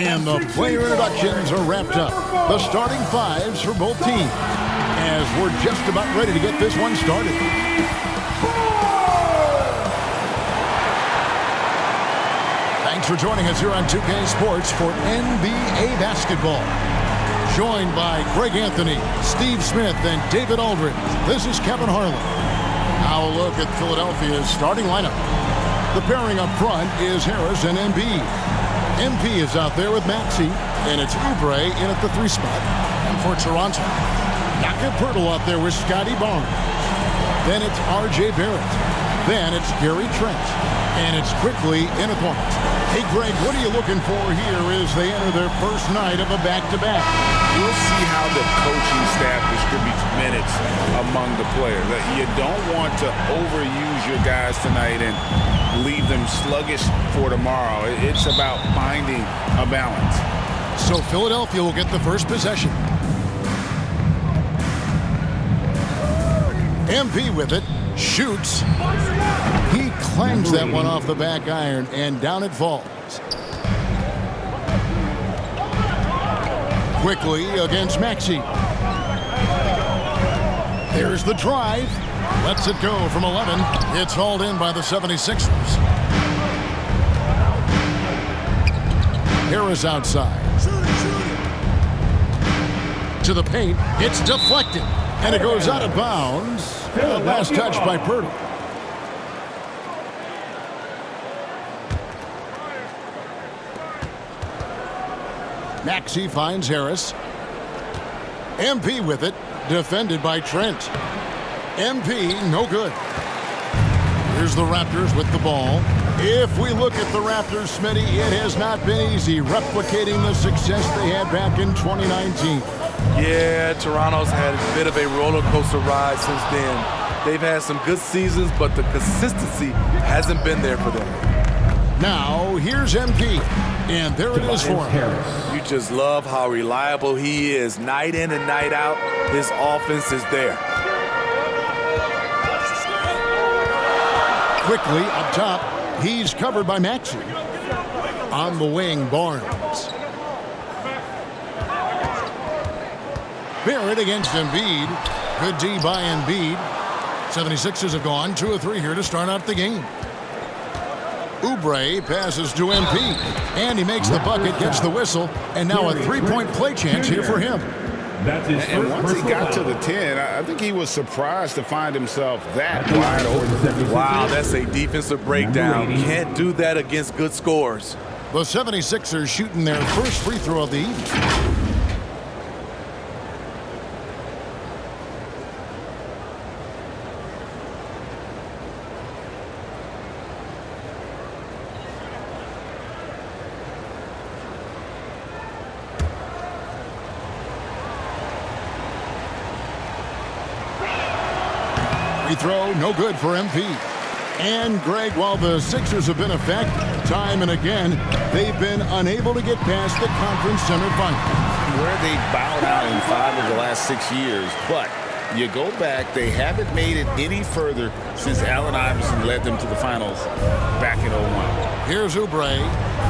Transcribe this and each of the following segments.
And the player introductions are wrapped up. The starting fives for both teams as we're just about ready to get this one started. Thanks for joining us here on 2K Sports for NBA basketball. Joined by Greg Anthony, Steve Smith, and David Aldridge, this is Kevin Harlan. Now a look at Philadelphia's starting lineup. The pairing up front is Harris and Embiid. MP is out there with Maxey, and it's Oubre in at the 3 spot. And for Toronto, Pirtle out there with Scotty Barnes. Then it's R.J. Barrett. Then it's Gary Trent. And it's quickly in a corner. Hey, Greg, what are you looking for here as they enter their first night of a back-to-back? We'll see how the coaching staff distributes minutes among the players. You don't want to overuse your guys tonight and leave them sluggish for tomorrow. It's about finding a balance. So Philadelphia will get the first possession. MP with it, shoots. He clangs that one off the back iron, and down it falls. Quickly against Maxey. There's the drive. Lets it go from 11. It's hauled in by the 76ers. Harris outside. To the paint. It's deflected. And it goes out of bounds. Last touch by Pirtle. Maxey finds Harris. MP with it. Defended by Trent. MP, no good. Here's the Raptors with the ball. If we look at the Raptors, Smitty, it has not been easy replicating the success they had back in 2019. Yeah, Toronto's had a bit of a roller coaster ride since then. They've had some good seasons, but the consistency hasn't been there for them. Now, here's MP, and there it is for him. You just love how reliable he is. Night in and night out, his offense is there. Quickly up top, he's covered by Maxey. On the wing, Barnes. Barrett against Embiid. Good D by Embiid. 76ers have gone 2 of 3 here to start out the game. Oubre passes to MP, and he makes the bucket, gets the whistle, and now a 3-point play chance here for him. And once he got to the 10, I think he was surprised to find himself that wide open. Wow, that's a defensive breakdown. Can't do that against good scores. The 76ers shooting their first free throw of the evening. Throw, no good for MP. And, Greg, while the Sixers have been effective time and again, they've been unable to get past the conference semifinal. Where they bowed out in 5 of the last 6 years, but you go back, they haven't made it any further since Allen Iverson led them to the finals back in 01. Here's Oubre,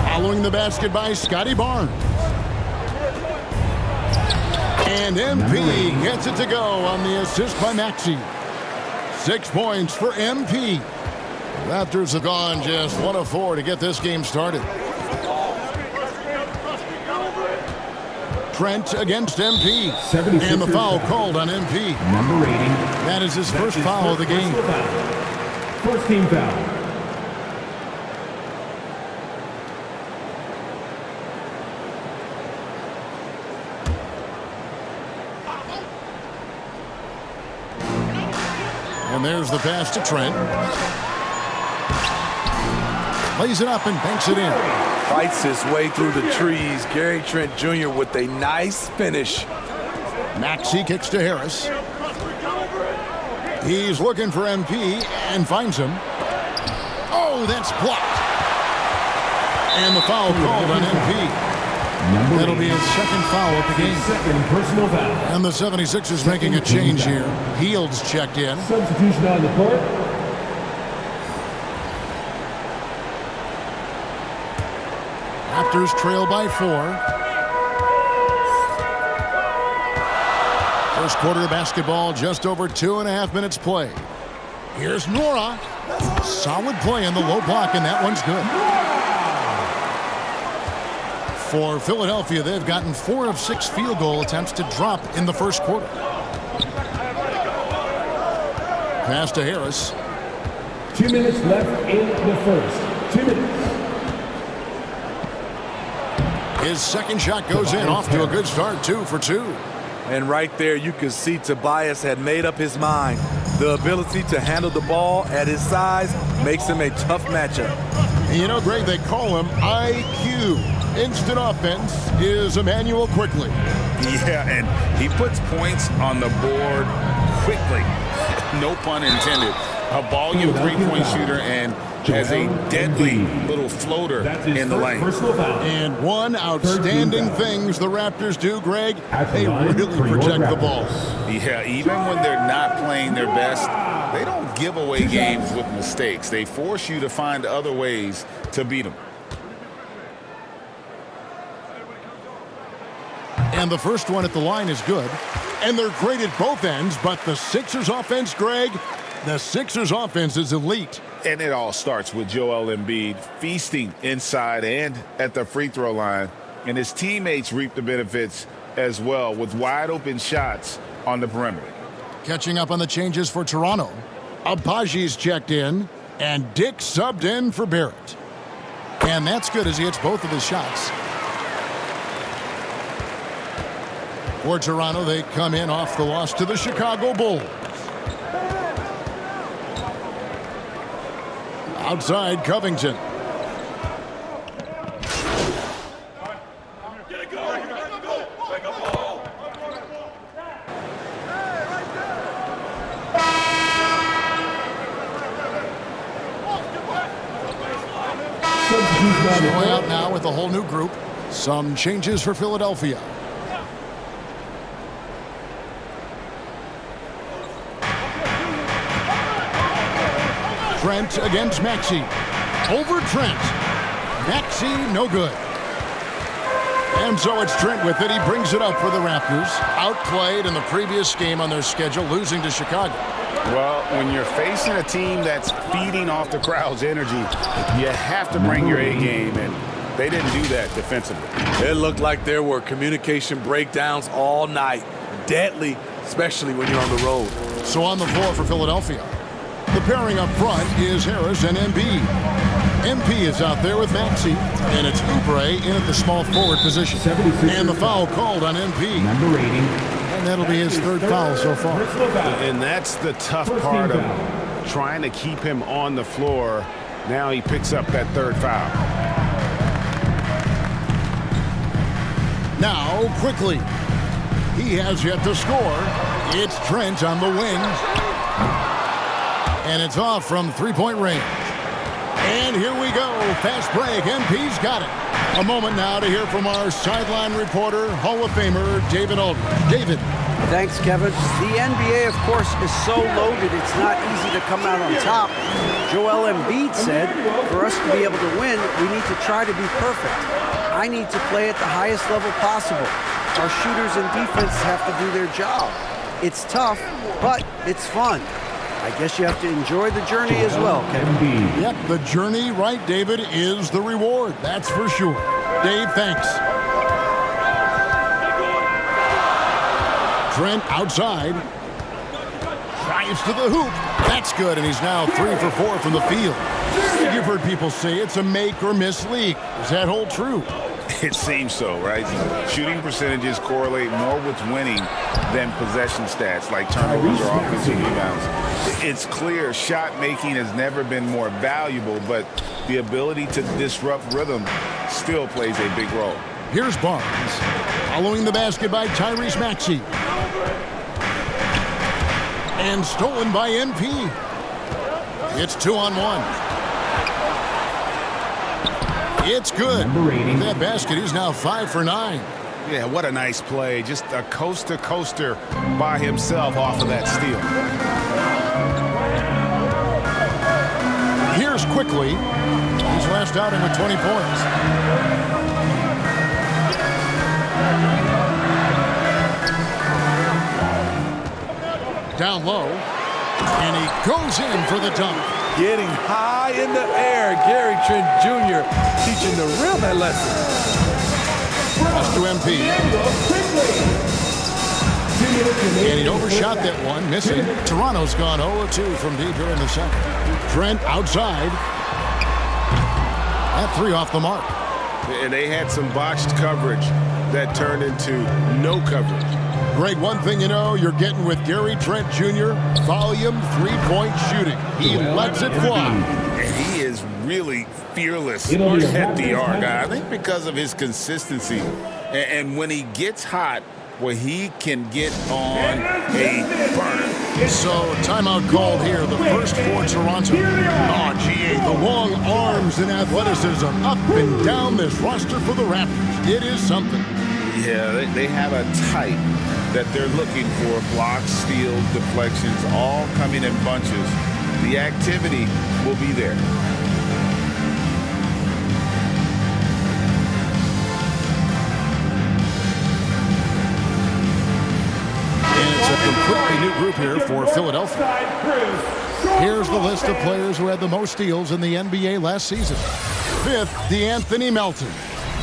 following the basket by Scotty Barnes. And MP gets it to go on the assist by Maxey. 6 points for MP. Raptors have gone just 1 of 4 to get this game started. Trent against MP. And the foul called on MP. That is his first foul of the game. First team foul. And there's the pass to Trent. Lays it up and banks it in. Fights his way through the trees. Gary Trent Jr. with a nice finish. Maxey kicks to Harris. He's looking for MP and finds him. Oh, that's blocked. And the foul called on MP. That'll be his second foul of the game. Second personal foul. And the 76ers making a change here. Heald's checked in. Substitution on the court. Raptors trail by 4. First quarter of basketball, just over 2.5 minutes play. Here's Nora. Solid play in the low block, and that one's good. For Philadelphia, they've gotten 4 of 6 field goal attempts to drop in the first quarter. Pass to Harris. 2 minutes left in the first. 2 minutes. His second shot goes in, off to a good start, 2 for 2. And right there, you can see Tobias had made up his mind. The ability to handle the ball at his size makes him a tough matchup. You know, Greg, they call him IQ. Instant offense is Emmanuel Quickly. Yeah, and he puts points on the board quickly. No pun intended. A volume three-point shooter and has a deadly little floater in the lane. And one outstanding things the Raptors do, Greg, they really protect the ball. Yeah, even when they're not playing their best, they don't give away games with mistakes. They force you to find other ways to beat them. And the first one at the line is good. And they're great at both ends, but the Sixers offense, Greg, the Sixers offense is elite. And it all starts with Joel Embiid feasting inside and at the free throw line. And his teammates reap the benefits as well with wide open shots on the perimeter. Catching up on the changes for Toronto. Abaji's checked in, and Dick subbed in for Barrett. And that's good as he hits both of his shots. For Toronto, they come in off the loss to the Chicago Bulls. Outside, Covington. Going out now with a whole new group. Some changes for Philadelphia. Trent against Maxey. Over Trent. Maxey, no good. And so it's Trent with it. He brings it up for the Raptors. Outplayed in the previous game on their schedule, losing to Chicago. Well, when you're facing a team that's feeding off the crowd's energy, you have to bring your A game, and they didn't do that defensively. It looked like there were communication breakdowns all night. Deadly, especially when you're on the road. So on the floor for Philadelphia. The pairing up front is Harris and Embiid. MP is out there with Maxey, and it's Oubre in at the small forward position. And the foul called on MP. Number 80. And that'll be his third foul so far. And that's the tough part of trying to keep him on the floor. Now he picks up that third foul. Now, quickly. He has yet to score. It's Trent on the wing. And it's off from three-point range. And here we go. Fast break. MP's got it. A moment now to hear from our sideline reporter, Hall of Famer David Aldridge. David. Thanks, Kevin. The NBA, of course, is so loaded, it's not easy to come out on top. Joel Embiid said, for us to be able to win, we need to try to be perfect. I need to play at the highest level possible. Our shooters and defense have to do their job. It's tough, but it's fun. I guess you have to enjoy the journey as well, Kevin. Yep, the journey, right, David, is the reward. That's for sure. Dave, thanks. Trent outside. Drives to the hoop. That's good, and he's now 3 for 4 from the field. You've heard people say it's a make or miss league. Does that hold true? It seems so, right? Shooting percentages correlate more with winning than possession stats like turnovers or offensive rebounds. It's clear shot making has never been more valuable, but the ability to disrupt rhythm still plays a big role. Here's Barnes. Following the basket by Tyrese Maxey. And stolen by MP. It's 2-on-1. It's good. With that basket, he's now 5 for 9. Yeah, what a nice play. Just a coaster by himself off of that steal. Here's quickly. These last first outing with 20 points. Down low, and he goes in for the dunk. Getting high in the air. Gary Trent Jr. teaching the real that lesson. Pass to MP. And he overshot that one, missing. Toronto's gone 0-2 from deep here in the second. Trent outside. That three off the mark. And they had some botched coverage that turned into no coverage. Greg, one thing you know you're getting with Gary Trent Jr., volume three-point shooting. He lets it fly. And he is really fearless at the arc. I think because of his consistency. And when he gets hot, well, he can get on a burn. So, timeout called here. The first for Toronto. Oh, GA, the long arms and athleticism up and down this roster for the Raptors. It is something. Yeah, they have a type that they're looking for. Blocks, steals, deflections, all coming in bunches. The activity will be there. And it's a completely new group here for Philadelphia. Here's the list of players who had the most steals in the NBA last season. Fifth, DeAnthony Melton.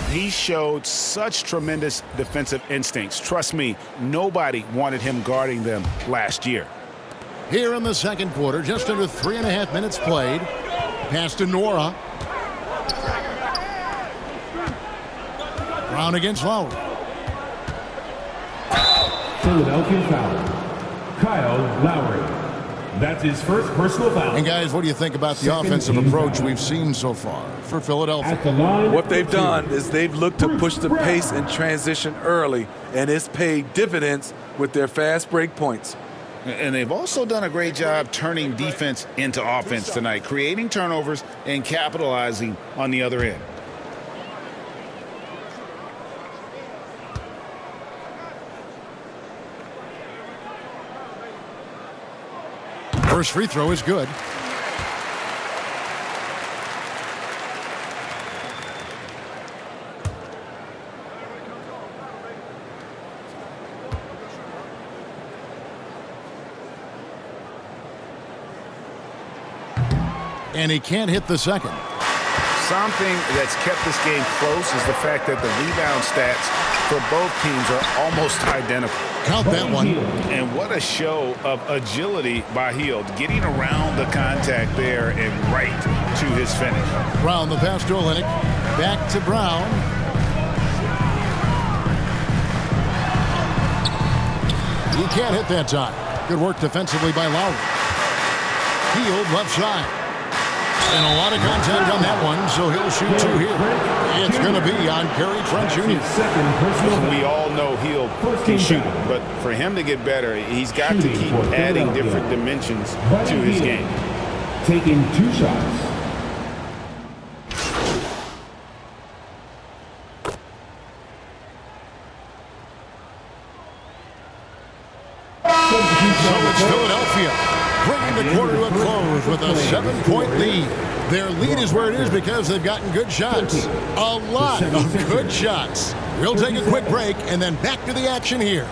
He showed such tremendous defensive instincts. Trust me, nobody wanted him guarding them last year. Here in the second quarter, just under 3.5 minutes played. Pass to Nora. Brown against Lowry. Philadelphia foul. Kyle Lowry. That's his first personal foul. And guys, what do you think about the offensive approach we've seen so far for Philadelphia? At the line, What they've done is they've looked to push the pace and transition early, and it's paid dividends with their fast break points. And they've also done a great job turning defense into offense tonight, creating turnovers and capitalizing on the other end. First free throw is good. And he can't hit the second. Something that's kept this game close is the fact that the rebound stats for both teams are almost identical. Count that one. And what a show of agility by Hield, getting around the contact there and right to his finish. Brown, the pass to Olynyk. Back to Brown. He can't hit that time. Good work defensively by Lowry. Hield left side. And a lot of contact on that one, so he'll shoot two here. It's going to be on Gary Trent Jr. We all know Hield can shoot, but for him to get better, he's got to keep adding different dimensions to his game. Taking 2 shots. So it's Philadelphia bringing the quarter to a close with a 7-point lead. Their lead is where it is because they've gotten good shots. A lot of good shots. We'll take a quick break and then back to the action here.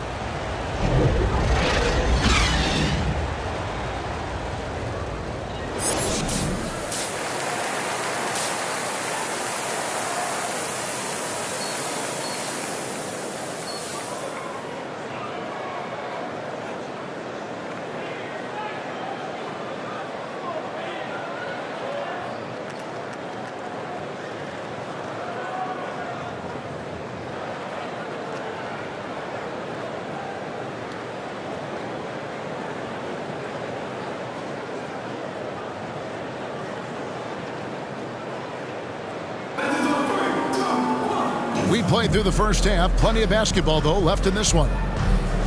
We played through the first half. Plenty of basketball, though, left in this one.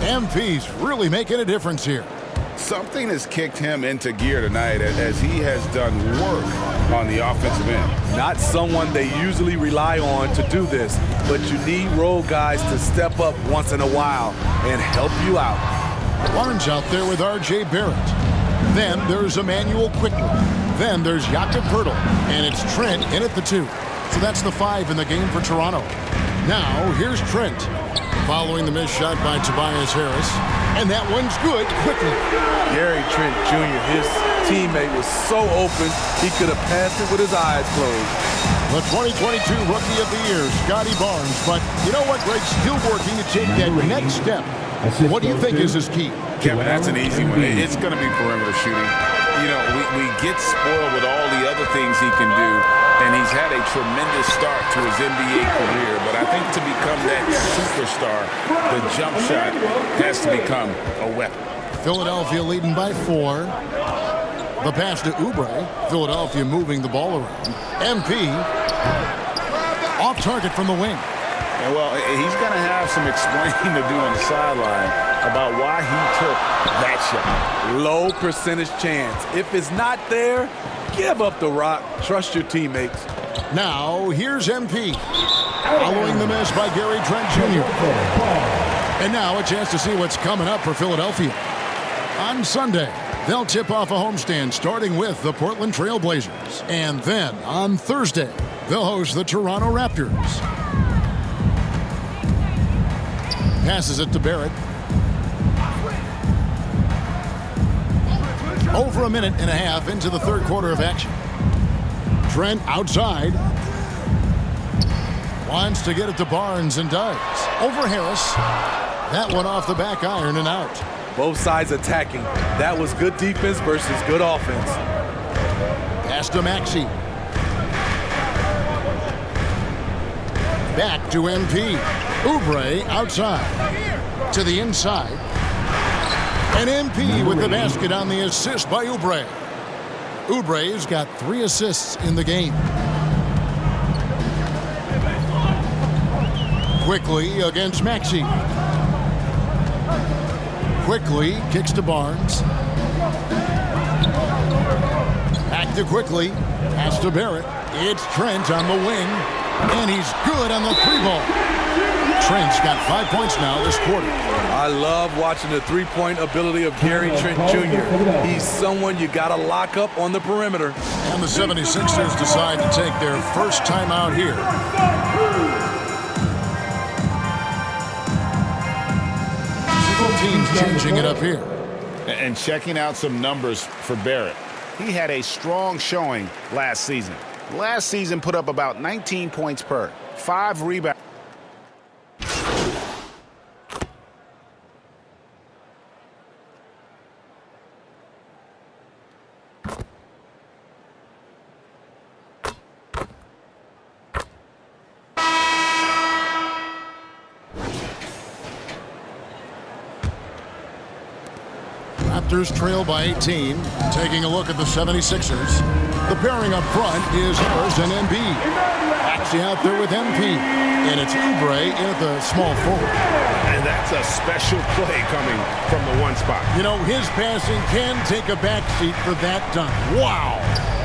MP's really making a difference here. Something has kicked him into gear tonight as he has done work on the offensive end. Not someone they usually rely on to do this, but you need role guys to step up once in a while and help you out. Barnes out there with R.J. Barrett. Then there's Emmanuel Quickly. then there's Jakob Poeltl, and it's Trent in at the 2. So that's the 5 in the game for Toronto. Now, here's Trent. Following the missed shot by Tobias Harris. And that one's good quickly. Gary Trent Jr., his teammate was so open, he could have passed it with his eyes closed. The 2022 Rookie of the Year, Scotty Barnes. But you know what, Greg? Still working to take that next step. What do you think is his key? Kevin, that's an easy one. It's going to be perimeter shooting. You know, we get spoiled with all the other things he can do, and he's had a tremendous start to his NBA career. But I think to become that superstar, the jump shot has to become a weapon. Philadelphia leading by 4. The pass to Oubre. Philadelphia moving the ball around. MP off target from the wing. And well, he's going to have some explaining to do on the sideline about why he took that shot. Low percentage chance. If it's not there, give up the rock. Trust your teammates. Now, here's MP. Following the miss by Gary Trent Jr. And now a chance to see what's coming up for Philadelphia. On Sunday, they'll tip off a homestand starting with the Portland Trail Blazers. And then on Thursday, they'll host the Toronto Raptors. Passes it to Barrett. Over a minute and a half into the third quarter of action. Trent outside. Wants to get it to Barnes and does. Over Harris. That one off the back iron and out. Both sides attacking. That was good defense versus good offense. Pass to Maxey. Back to MP. Oubre outside. To the inside. And MP with the basket on the assist by Oubre. Oubre's got 3 assists in the game. Quickly against Maxey. Quickly kicks to Barnes. Back to Quickly. Pass to Barrett. It's Trent on the wing. And he's good on the 3-ball. Trent's got 5 points now this quarter. I love watching the three-point ability of Gary Trent Jr. He's someone you got to lock up on the perimeter. And the 76ers decide to take their first time out here. Both teams changing it up here. And checking out some numbers for Barrett. He had a strong showing last season. Last season put up about 19 points per, 5 rebounds. Raptors trail by 18. Taking a look at the 76ers. The pairing up front is Harris and Embiid. Actually out there with MP. And it's Oubre in at the small forward. And that's a special play coming from the one spot. You know, his passing can take a backseat for that dunk. Wow.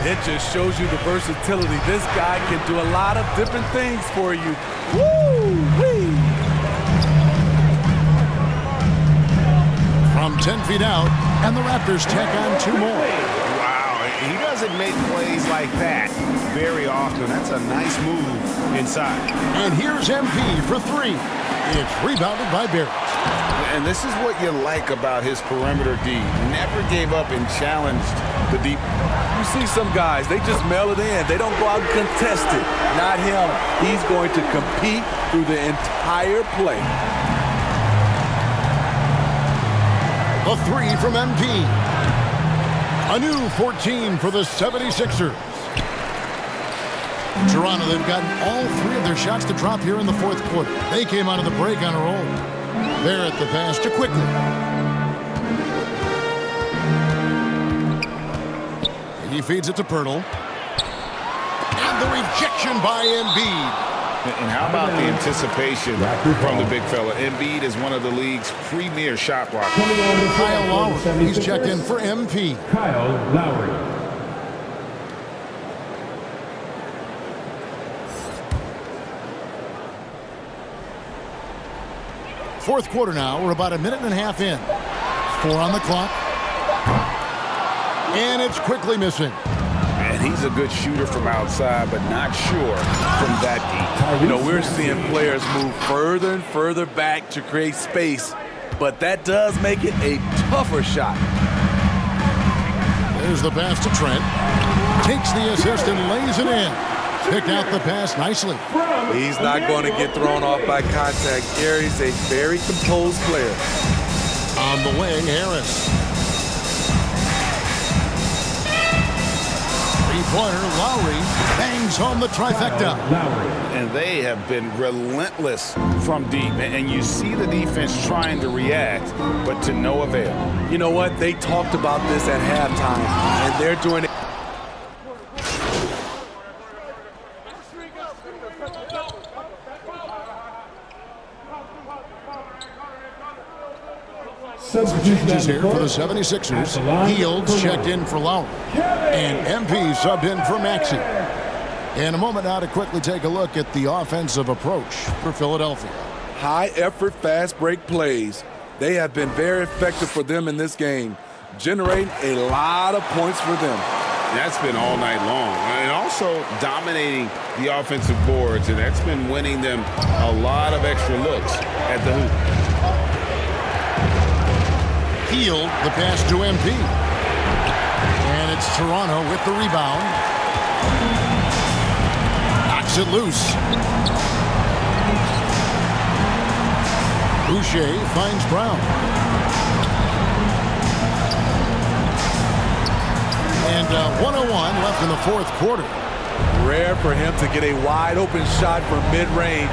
It just shows you the versatility. This guy can do a lot of different things for you. Woo-wee. From 10 feet out, and the Raptors tack on 2 more. Wow, he doesn't make plays like that very often. That's a nice move inside. And here's MP for 3. It's rebounded by Barrett. And this is what you like about his perimeter D. Never gave up and challenged the deep. You see some guys, they just mail it in. They don't go out and contest it. Not him. He's going to compete through the entire play. A 3 from MP. A new 14 for the 76ers. Toronto, they've gotten all 3 of their shots to drop here in the fourth quarter. They came out of the break on a roll. They're at the pass to Quickly. He feeds it to Poeltl. And the rejection by Embiid. And how about the anticipation from the big fella? Embiid is one of the league's premier shot blockers. Kyle Lowry, he's checked in for MP. Kyle Lowry. Fourth quarter now. We're about a minute and a half in. 4 on the clock. And it's Quickly missing. he's a good shooter from outside, but not sure from that deep. You know, we're seeing players move further and further back to create space, but that does make it a tougher shot. There's the pass to Trent. Takes the assist and lays it in. Picked out the pass nicely. He's not going to get thrown off by contact. Gary's a very composed player. On the wing, Harris. Three-pointer, Lowry bangs home the trifecta. And they have been relentless from deep. And you see the defense trying to react, but to no avail. You know what? They talked about this at halftime, and they're doing it. Changes here for the 76ers. Fields checked in for Lowry. And MP subbed in for Maxey. In a moment now to quickly take a look at the offensive approach for Philadelphia. High-effort, fast-break plays. They have been very effective for them in this game, generating a lot of points for them. That's been all night long. And also dominating the offensive boards, and that's been winning them a lot of extra looks at the hoop. Field, the pass to MP. And it's Toronto with the rebound. Knocks it loose. Boucher finds Brown. And 1:01 left in the fourth quarter. Rare for him to get a wide-open shot from mid-range.